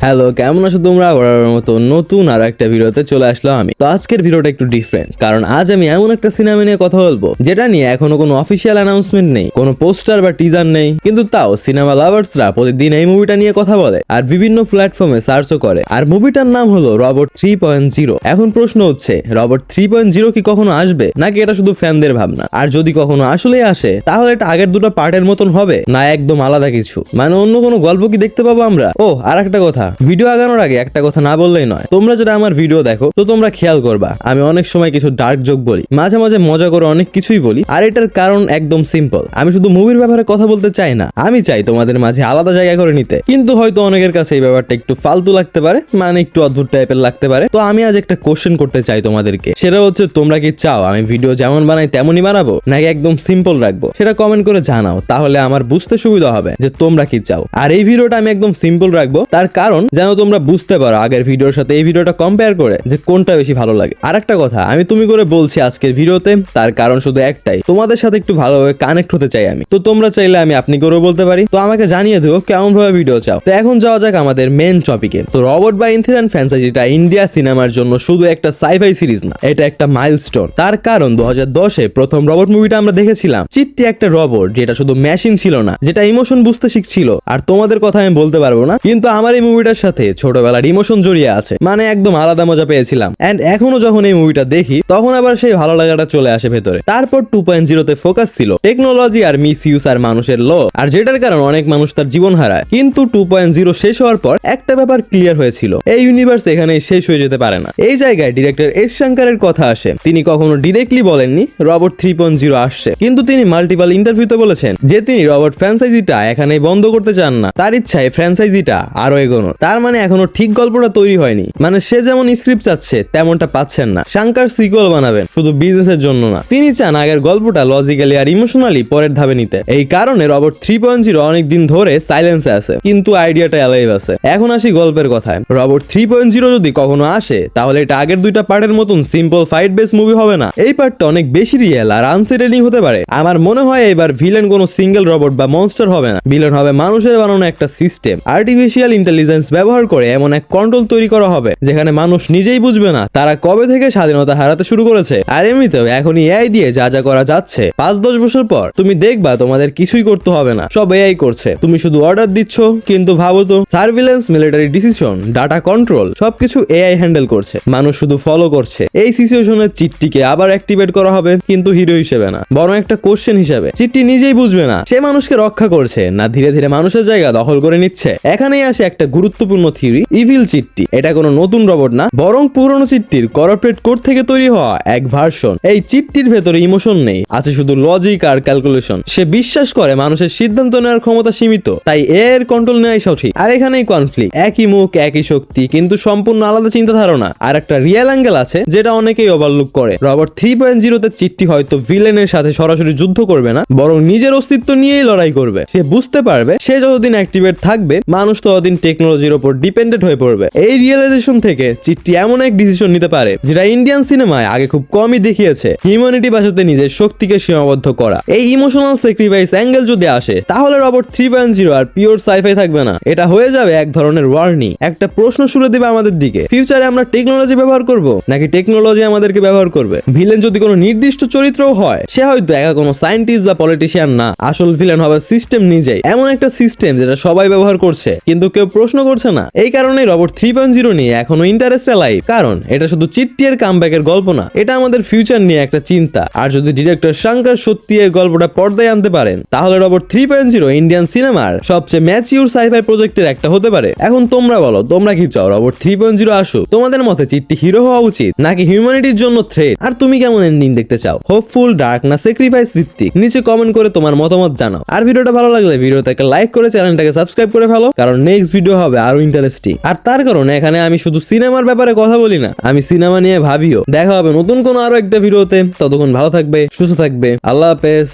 Hello, কেমন আছো তোমরা? বরাবরের মতো নতুন আর একটা ভিডিওতে চলে আসলাম আমি। তো আজকের ভিডিওটা একটু ডিফারেন্ট, কারণ আজ আমি এমন একটা সিনেমা নিয়ে কথা বলবো যেটা নিয়ে এখনো কোনো অফিসিয়াল অ্যানাউন্সমেন্ট নেই, কোনো পোস্টার বা টিজার নেই, কিন্তু তাও সিনেমা লাভার্সরা প্রতিদিন এই মুভিটা নিয়ে কথা বলে আর বিভিন্ন প্ল্যাটফর্মে সার্চও করে। আর মুভিটার নাম হলো রবট 3.0। এখন প্রশ্ন হচ্ছে, রবট 3.0 কি কখনো আসবে, নাকি এটা শুধু ফ্যানদের ভাবনা? আর যদি কখনো আসলেই আসে, তাহলে এটা আগের দুটো পার্টের মতন হবে, না একদম আলাদা কিছু? মানে অন্য কোনো গল্প কি দেখতে পাবো আমরা? ও আর একটা কথা, ভিডিও আগানোর আগে একটা কথা না বললেই নয়। তোমরা যারা আমার ভিডিও দেখো, তো তোমরা খেয়াল করবা আমি অনেক সময় কিছু ডার্ক জোক বলি, মাঝে মাঝে মজা করে অনেক কিছুই বলি। আর এটার কারণ একদম সিম্পল, আমি শুধু মুভির ব্যাপারে কথা বলতে চাই না, আমি চাই তোমাদের মাঝে আলাদা জায়গা করে নিতে। কিন্তু হয়তো অনেকের কাছে এই ব্যাপারটা একটু ফালতু লাগতে পারে, মানে একটু অদ্ভুত টাইপের লাগতে পারে। তো আমি আজ একটা কোশ্চেন করতে চাই তোমাদেরকে, সেটা হচ্ছে তোমরা কি চাও আমি ভিডিও যেমন বানাই তেমনই বানাবো, নাকি একদম সিম্পল রাখবো? সেটা কমেন্ট করে জানাও, তাহলে আমার বুঝতে সুবিধা হবে যে তোমরা কি চাও। আর এই ভিডিওটা আমি একদম সিম্পল রাখবো, তার কারণ যেন তোমরা বুঝতে পারো আগের ভিডিওর সাথে এই ভিডিওটা কম্পেয়ার করে যে কোনটা বেশি ভালো লাগে। আর একটা কথা আমি তুমি করে বলছি আজকের ভিডিওতে, তার কারণ শুধু একটাই, তোমাদের সাথে একটু ভালোভাবে কানেক্ট হতে চাই আমি। তো তোমরা চাইলে আমি আপনি করেও বলতে পারি। তো আমাকে জানিয়ে দিও কেমন ভাবে ভিডিও চাও। তো এখন যাওয়া যাক আমাদের মেন টপিকে। তো রবট বা ইনহেরেন্ট ফ্র্যাঞ্চাইজিটা ইন্ডিয়া সিনেমার জন্য শুধু একটা সাইফাই সিরিজ না, এটা একটা মাইলস্টোন। তার কারণ 2010-এ প্রথম রবট মুভিটা আমরা দেখেছিলাম। চিট্টি একটা রবট যেটা শুধু মেশিন ছিল না, যেটা ইমোশন বুঝতে শিখছিল। আর তোমাদের কথা আমি বলতে পারবো না, কিন্তু আমার এই মুভিটার সাথে ছোটবেলার ইমোশন জড়িয়ে আছে, মানে একদম আলাদা মজা পেয়েছিলাম। এন্ড এখনো যখন এই মুভিটা দেখি, তখন আবার সেই ভালো লাগাটা চলে আসে ভেতরে। তারপর 2.0-তে ফোকাস ছিল টেকনোলজি আর মিস ইউজ আর মানুষের ল, আর যেটার কারণে অনেক মানুষ তার জীবন হারায়। কিন্তু 2.0 শেষ হওয়ার পর একটা ব্যাপার ক্লিয়ার হয়েছিল, এই ইউনিভার্স এখানে শেষ হয়ে যেতে পারে না। এই জায়গায় ডিরেক্টর এস শঙ্করের কথা আসে। তিনি কখনো ডিরেক্টলি বলেননি রবট 3.0 আসছে, কিন্তু তিনি মাল্টিপল ইন্টারভিউতে বলেছেন যে তিনি রবট ফ্র্যাঞ্চাইজিটা এখানেই বন্ধ করতে চান না। তার ইচ্ছায় ফ্র্যাঞ্চাইজিটা আরো এগোনো। তার মানে এখনো ঠিক গল্পটা তৈরি হয়নি, মানে সে যেমন স্ক্রিপ্ট চাচ্ছে তেমনটা পাচ্ছেন না। শঙ্কর সিকুয়েল বানাবেন শুধু বিজনেসের জন্য না, তিনি চান আগের গল্পটা লজিক্যালি আর ইমোশনালি পরের ধাপে নিতে। এই কারণে রবট 3.0 অনেক দিন ধরে সাইলেন্সে আছে, কিন্তু আইডিয়াটা অ্যালাইভ আছে। এখন আসি গল্পের কথায়। রবট 3.0 যদি কখনো আসে, তাহলে এটা আগের দুইটা পার্টের মতন সিম্পল ফাইট বেস মুভি হবে না। এই পার্টটা অনেক বেশি রিয়েল আর আনসেটেলিং হতে পারে। আমার মনে হয় এবার ভিলেন কোনো সিঙ্গেল রবট বা মনস্টার হবে না, ভিলেন হবে মানুষের বানানো একটা সিস্টেম। আর্টিফিশিয়াল ইন্টেলিজেন্স ব্যবহার করে এমন এক কন্ট্রোল তৈরি করা হবে যেখানে মানুষ নিজেই বুঝবে না তারা কবে থেকে স্বাধীনতা হারাতে শুরু করেছে। আর এমনিতেও এখন এআই দিয়ে যা যা করা যাচ্ছে, 5-10 বছর পর তুমি দেখবা তোমাদের কিছুই করতে হবে না, সব এআই করছে। তুমি শুধু অর্ডার দিচ্ছ, কিন্তু ভাবো তো, surveillance, military decision, data control সবকিছু এআই হ্যান্ডেল করছে, মানুষ শুধু ফলো করছে। এই সিচুয়েশনে চিট্টিকে আবার অ্যাক্টিভেট করা হবে, কিন্তু হিরো হিসেবে না, বরং একটা কোশ্চেন হিসেবে। চিট্টি নিজেই বুঝবে না সে মানুষকে রক্ষা করছে না ধীরে ধীরে মানুষের জায়গা দখল করে নিচ্ছে। এখানেই আসে একটা গুরুত্বপূর্ণ থিওরি, ইভিল চিট্টি। এটা কোনো নতুন রবট না, বরং পুরনো চিট্টির কর্পোরেট কোড থেকে তৈরি হওয়া এক ভার্সন। এই চিট্টির ভেতরে ইমোশন নেই, আছে শুধু লজিক আর ক্যালকুলেশন। সে বিশ্বাস করে মানুষের সিদ্ধান্ত নেওয়ার ক্ষমতা সীমিত, তাই এর কন্ট্রোল নেওয়াই সঠিক। আর এখানেই কনফ্লিক্ট, একই মুখ একই শক্তি, কিন্তু সম্পূর্ণ আলাদা চিন্তা ধারণা। আর একটা রিয়েল অ্যাঙ্গেল আছে যেটা অনেকেই ওভারলুক করে। রবট 3.0-তে চিট্টি হয়তো ভিলেনের সাথে সরাসরি যুদ্ধ করবে না, বরং নিজের অস্তিত্ব নিয়েই লড়াই করবে। সে বুঝতে পারবে সে যতদিন অ্যাক্টিভেট থাকবে, মানুষ ততদিন টেকনোলজির উপর ডিপেন্ডেন্ট হয়ে পড়বে। এই রিয়েলাইজেশন থেকে চিট্টি এমন এক ডিসিশন নিতে পারে যেটা ইন্ডিয়ান সিনেমায় আগে খুব কমই দেখিয়েছে, হিউম্যানিটি বাঁচাতে নিজের শক্তিকে সীমাবদ্ধ করা। এই ইমোশনাল স্যাক্রিফাইস অ্যাঙ্গেল যদি আসে, তাহলে রবট 3.0 আর পিওর সাইফাই থাকবে না, এটা হয়ে যাবে এক ধরনের ওয়ার্নিং। একটা প্রশ্ন ছুড়ে দেবে আমাদের দিকে, ফিউচারে আমরা টেকনোলজি ব্যবহার করব নাকি টেকনোলজি আমাদেরকে ব্যবহার করবে? ভিলেন যদি কোনো নির্দিষ্ট চরিত্রও হয়, সে হয়তো একা কোনো সায়েন্টিস্ট বা পলিটিশিয়ান না, আসল ভিলেন হবে সিস্টেম নিজেই, এমন একটা সিস্টেম যেটা সবাই ব্যবহার করছে কিন্তু কেউ প্রশ্ন করছে না। এই কারণেই রবট 3.0 নিয়ে এখনো ইন্টারেস্ট লাইভ, কারণ এটা শুধু চিট্টি এর কামব্যাকের গল্প না, এটা আমাদের ফিউচার নিয়ে একটা চিন্তা। আর যদি ডিরেক্টর শঙ্কর সত্যি এই গল্পটা পর্দায় আনতে পারেন, তাহলে রবট 3.0 ইন্ডিয়ান সিনেমার সবচেয়ে ম্যাচিউর সাইফাই প্রজেক্টের একটা হতে পারে। এখন তোমরা বলো, তোমরা কি চাও রবট 3.0 আসুক? তোমাদের মতে চিট্টি হিরো হওয়া উচিত নাকি হিউম্যানিটির জন্য থ্রেট? আর তুমি কেমন এন্ডিং দেখতে চাও, হোপফুল, ডার্ক না স্যাক্রিফাইস ভিত্তিক? নিচে কমেন্ট করে তোমার মতামত জানাও। আর ভিডিওটা ভালো লাগলে ভিডিওতে একটা লাইক করে চ্যানেলটাকে সাবস্ক্রাইব করে ফেলো, কারণ নেক্সট ভিডিও হবে আরো ইন্টারেস্টিং। আর তার কারণে এখানে আমি শুধু সিনেমার ব্যাপারে কথা বলি না, আমি সিনেমা নিয়ে ভাবিও। দেখা হবে নতুন কোনো আরো একটা ভিডিওতে, ততক্ষণ ভালো থাকবে, সুস্থ থাকবে, আল্লাহ হাফেজ।